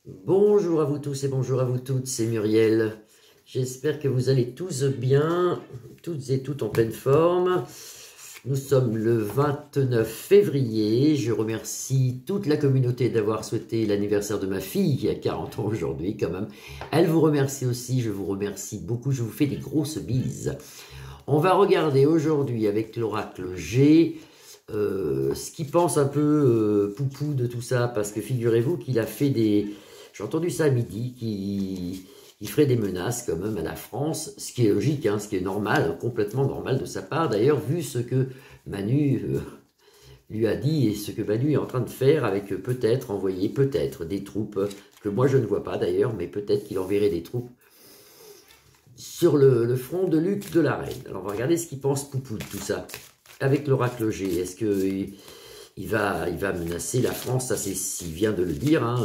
Bonjour à vous tous et bonjour à vous toutes, c'est Muriel. J'espère que vous allez tous bien, toutes et toutes en pleine forme. Nous sommes le 29 février. Je remercie toute la communauté d'avoir souhaité l'anniversaire de ma fille qui a 40 ans aujourd'hui quand même. Elle vous remercie aussi, je vous remercie beaucoup, je vous fais des grosses bises. On va regarder aujourd'hui avec l'oracle G ce qu'il pense un peu Poupou de tout ça, parce que figurez-vous qu'il a fait des... J'ai entendu ça à midi, qu'il ferait des menaces quand même à la France, ce qui est logique, hein, ce qui est normal, complètement normal de sa part, d'ailleurs, vu ce que Manu lui a dit et ce que Manu est en train de faire avec peut-être envoyer peut-être des troupes, que moi je ne vois pas d'ailleurs, mais peut-être qu'il enverrait des troupes sur le front de Luc de la Reine. Alors on va regarder ce qu'il pense Poupou de tout ça. Avec l'oracle G, est-ce qu'il va menacer la France? Ça, c'est s'il vient de le dire, hein,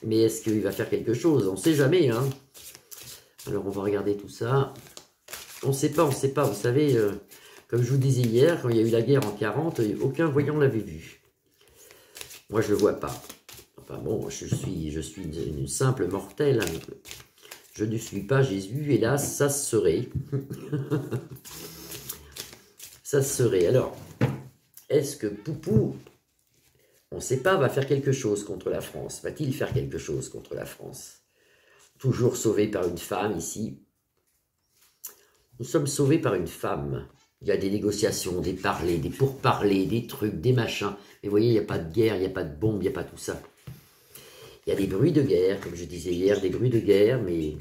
mais est-ce qu'il va faire quelque chose? On ne sait jamais. Hein. Alors, on va regarder tout ça. On ne sait pas, vous savez, comme je vous disais hier, quand il y a eu la guerre en 40, aucun voyant l'avait vu. Moi, je ne le vois pas. Enfin bon, je suis une simple mortelle. Hein. Je ne suis pas Jésus, hélas, ça se serait. Ça serait. Alors, est-ce que Poupou, on ne sait pas, va faire quelque chose contre la France? Va-t-il faire quelque chose contre la France? Toujours sauvé par une femme ici. Nous sommes sauvés par une femme. Il y a des négociations, des parlers, des pourparlers, des trucs, des machins. Mais vous voyez, il n'y a pas de guerre, il n'y a pas de bombe, il n'y a pas tout ça. Il y a des bruits de guerre, comme je disais hier, des bruits de guerre, mais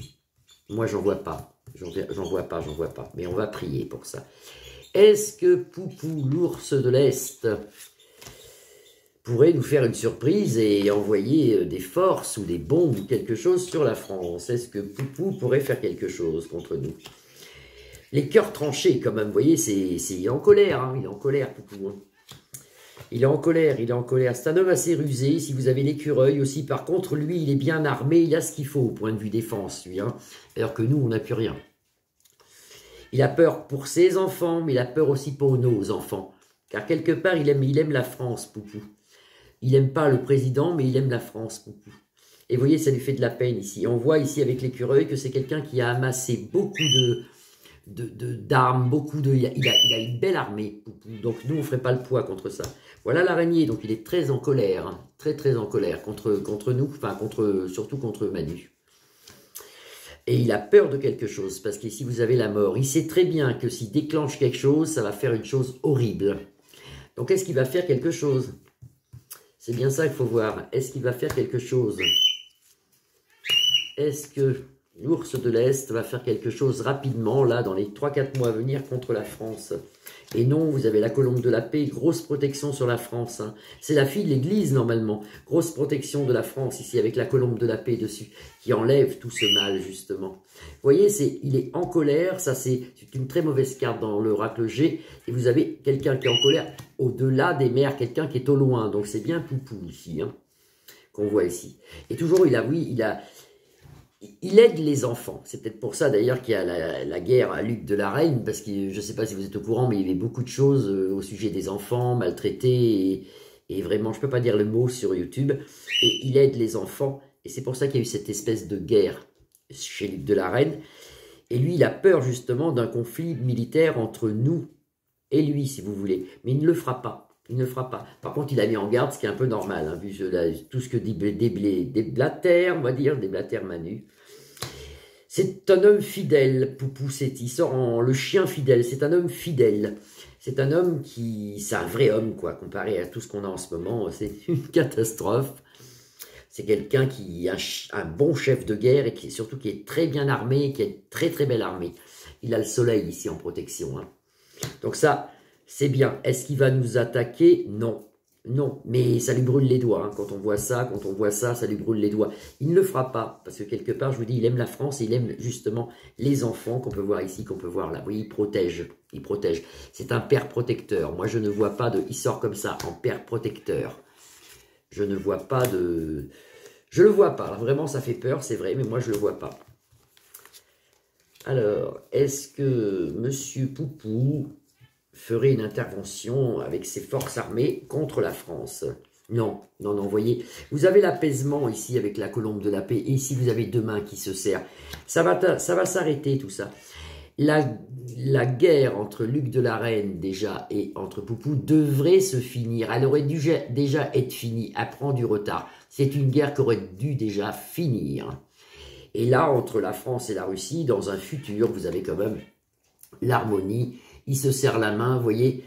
moi, j'en vois pas. J'en vois pas. Mais on va prier pour ça. Est-ce que Poupou, l'ours de l'Est, pourrait nous faire une surprise et envoyer des forces ou des bombes ou quelque chose sur la France? Est-ce que Poupou pourrait faire quelque chose contre nous? Les cœurs tranchés, quand même, vous voyez, il est en colère, hein, il est en colère, Poupou. Hein. Il est en colère, il est en colère. C'est un homme assez rusé, si vous avez l'écureuil aussi. Par contre, lui, il est bien armé, il a ce qu'il faut au point de vue défense, lui. Hein, alors que nous, on n'a plus rien. Il a peur pour ses enfants, mais il a peur aussi pour nos enfants. Car quelque part, il aime la France, Poupou. Il n'aime pas le président, mais il aime la France, Poupou. Et vous voyez, ça lui fait de la peine ici. On voit ici avec l'écureuil que c'est quelqu'un qui a amassé beaucoup d'armes, il a une belle armée, Poupou. Donc nous, on ne ferait pas le poids contre ça. Voilà l'araignée, donc il est très en colère, hein, très en colère contre nous, enfin surtout contre Manu. Et il a peur de quelque chose, parce qu'ici vous avez la mort. Il sait très bien que s'il déclenche quelque chose, ça va faire une chose horrible. Donc est-ce qu'il va faire quelque chose? C'est bien ça qu'il faut voir. Est-ce qu'il va faire quelque chose? Est-ce que l'ours de l'Est va faire quelque chose rapidement, là, dans les 3-4 mois à venir, contre la France? Et non, vous avez la colombe de la paix, grosse protection sur la France. Hein. C'est la fille de l'Église, normalement. Grosse protection de la France, ici, avec la colombe de la paix dessus, qui enlève tout ce mal, justement. Vous voyez, il est en colère, ça c'est une très mauvaise carte dans l'oracle G, et vous avez quelqu'un qui est en colère au-delà des mers, quelqu'un qui est au loin. Donc c'est bien Poupou, ici, hein, qu'on voit ici. Et toujours, il aide les enfants. C'est peut-être pour ça d'ailleurs qu'il y a la guerre à Luc de la Reine, parce que je ne sais pas si vous êtes au courant, mais il y avait beaucoup de choses au sujet des enfants maltraités, et vraiment, je ne peux pas dire le mot sur YouTube, et il aide les enfants, et c'est pour ça qu'il y a eu cette espèce de guerre chez Luc de la Reine, et lui, il a peur justement d'un conflit militaire entre nous et lui, si vous voulez, mais il ne le fera pas. Il ne le fera pas. Par contre, il a mis en garde, ce qui est un peu normal, hein, vu tout ce que dit des blatères, on va dire, des blatères Manu. C'est un homme fidèle, Poupou, il sort en le chien fidèle, c'est un homme fidèle. C'est un homme c'est un vrai homme, quoi, comparé à tout ce qu'on a en ce moment, c'est une catastrophe. C'est quelqu'un qui est un bon chef de guerre et surtout qui est très bien armé, qui a une très belle armée. Il a le soleil ici en protection. Hein. Donc ça, c'est bien. Est-ce qu'il va nous attaquer? Non. Non, mais ça lui brûle les doigts. Hein. Quand on voit ça, ça lui brûle les doigts. Il ne le fera pas, parce que quelque part, je vous dis, il aime la France, et il aime justement les enfants qu'on peut voir ici, qu'on peut voir là. Vous voyez, il protège, il protège. C'est un père protecteur. Moi, je ne vois pas il sort comme ça, en père protecteur. Je ne vois pas de... Je le vois pas. Alors, vraiment, ça fait peur, c'est vrai, mais moi, je le vois pas. Alors, est-ce que Monsieur Poupou ferait une intervention avec ses forces armées contre la France? Non, non, non, vous voyez, vous avez l'apaisement ici avec la colombe de la paix, et ici vous avez deux mains qui se serrent. Ça va s'arrêter tout ça. La guerre entre Luc de la Reine déjà et entre Poupou devrait se finir. Elle aurait dû déjà être finie, elle prend du retard. C'est une guerre qui aurait dû déjà finir. Et là, entre la France et la Russie, dans un futur, vous avez quand même l'harmonie. Ils se serrent la main, vous voyez.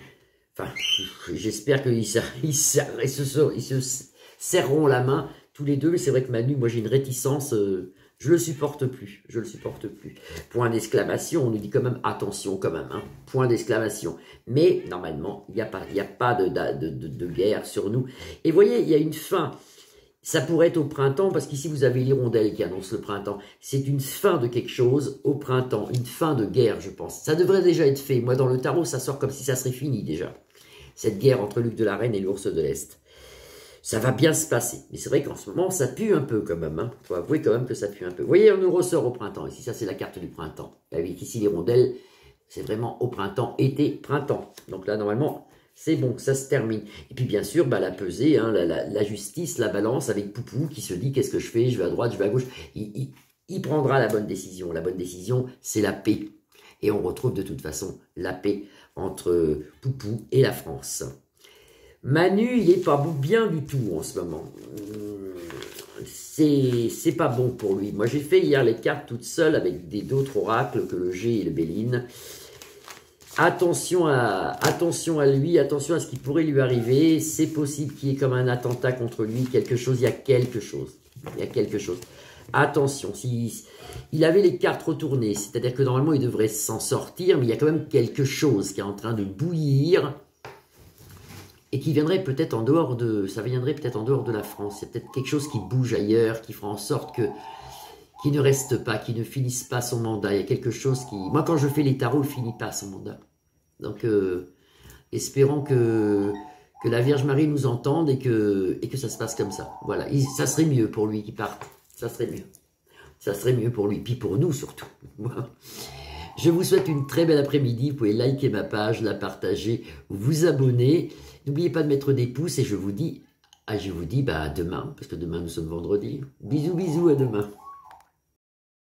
Enfin, j'espère qu'ils se serreront la main tous les deux. Mais c'est vrai que Manu, moi j'ai une réticence, je le supporte plus. Je le supporte plus. Point d'exclamation, on nous dit quand même attention quand même. Hein, point d'exclamation. Mais normalement, il n'y a pas de guerre sur nous. Et vous voyez, il y a une fin. Ça pourrait être au printemps, parce qu'ici vous avez l'hirondelle qui annonce le printemps. C'est une fin de quelque chose au printemps, une fin de guerre, je pense. Ça devrait déjà être fait. Moi, dans le tarot, ça sort comme si ça serait fini déjà. Cette guerre entre Luc de la Reine et l'ours de l'Est. Ça va bien se passer. Mais c'est vrai qu'en ce moment, ça pue un peu quand même. Hein. Faut avouer quand même que ça pue un peu. Vous voyez, on nous ressort au printemps. Ici, ça, c'est la carte du printemps. Avec ici, l'hirondelle, c'est vraiment au printemps, été, printemps. Donc là, normalement, c'est bon, ça se termine. Et puis, bien sûr, bah, la pesée, hein, la justice, la balance avec Poupou qui se dit, qu'est-ce que je fais? Je vais à droite, je vais à gauche. Il prendra la bonne décision. La bonne décision, c'est la paix. Et on retrouve de toute façon la paix entre Poupou et la France. Manu, il n'est pas bien du tout en ce moment. C'est pas bon pour lui. Moi, j'ai fait hier les cartes toutes seules avec d'autres oracles que le G et le Béline. Attention à lui, attention à ce qui pourrait lui arriver. C'est possible qu'il y ait comme un attentat contre lui, quelque chose, il y a quelque chose. Il y a quelque chose. Attention, il avait les cartes retournées, c'est-à-dire que normalement il devrait s'en sortir, mais il y a quand même quelque chose qui est en train de bouillir et qui viendrait peut-être en dehors de, ça viendrait peut-être en dehors de la France. C'est peut-être quelque chose qui bouge ailleurs, qui fera en sorte que qu'il ne reste pas, qu'il ne finisse pas son mandat. Il y a quelque chose qui, moi quand je fais les tarots, il ne finit pas son mandat. Donc espérons que la Vierge Marie nous entende et que ça se passe comme ça. Voilà, ça serait mieux pour lui qu'il parte. Ça serait mieux. Ça serait mieux pour lui, puis pour nous surtout. Je vous souhaite une très belle après-midi. Vous pouvez liker ma page, la partager, vous abonner. N'oubliez pas de mettre des pouces et je vous dis bah, à demain, parce que demain nous sommes vendredi. Bisous, bisous, à demain.